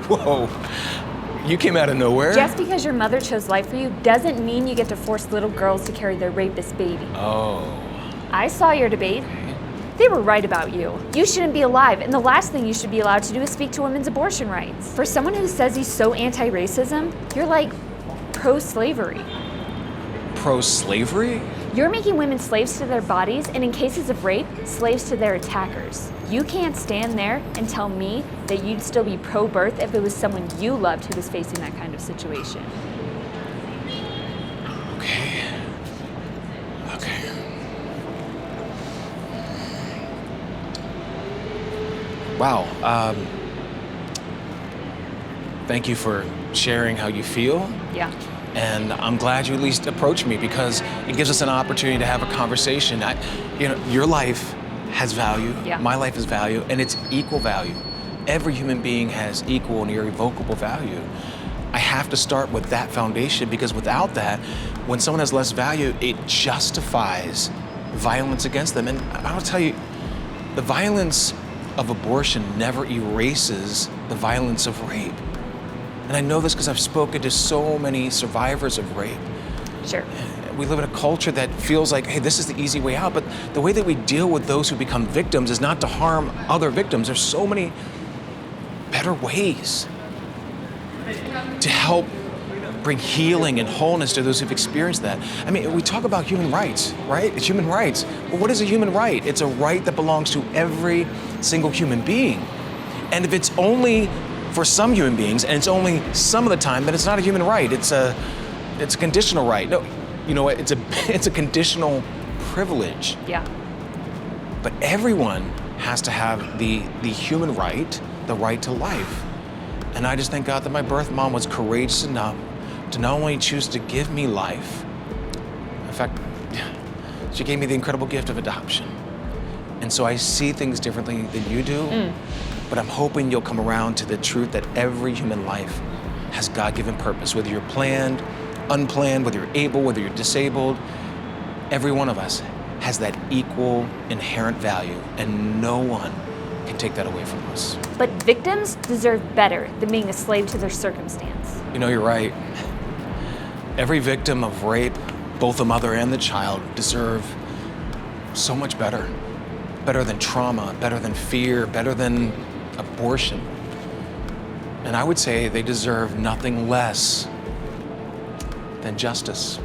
Whoa, you came out of nowhere? Just because your mother chose life for you doesn't mean you get to force little girls to carry their rapist baby. Oh. I saw your debate. They were right about you. You shouldn't be alive, and the last thing you should be allowed to do is speak to women's abortion rights. For someone who says he's so anti-racism, you're like pro-slavery. Pro-slavery? You're making women slaves to their bodies, and in cases of rape, slaves to their attackers. You can't stand there and tell me that you'd still be pro-birth if it was someone you loved who was facing that kind of situation. Okay. Wow. Thank you for sharing how you feel. Yeah. And I'm glad you at least approached me because it gives us an opportunity to have a conversation. Your life has value, Yeah. My life has value, and it's equal value. Every human being has equal and irrevocable value. I have to start with that foundation because without that, when someone has less value, it justifies violence against them. And I'll tell you, the violence of abortion never erases the violence of rape. And I know this because I've spoken to so many survivors of rape. Sure. We live in a culture that feels like, hey, this is the easy way out. But the way that we deal with those who become victims is not to harm other victims. There's so many better ways to help bring healing and wholeness to those who've experienced that. I mean, we talk about human rights, right? It's human rights. But what is a human right? It's a right that belongs to every single human being. And if it's only for some human beings, and it's only some of the time, then it's not a human right. It's a conditional right. No, you know what? It's a conditional privilege. Yeah. But everyone has to have the human right, the right to life. And I just thank God that my birth mom was courageous enough to not only choose to give me life, in fact, she gave me the incredible gift of adoption. And so I see things differently than you do, but I'm hoping you'll come around to the truth that every human life has God-given purpose, whether you're planned, unplanned, whether you're able, whether you're disabled. Every one of us has that equal inherent value, and no one can take that away from us. But victims deserve better than being a slave to their circumstance. You know, you're right. Every victim of rape, both the mother and the child, deserve so much better. Better than trauma, better than fear, better than abortion. And I would say they deserve nothing less than justice.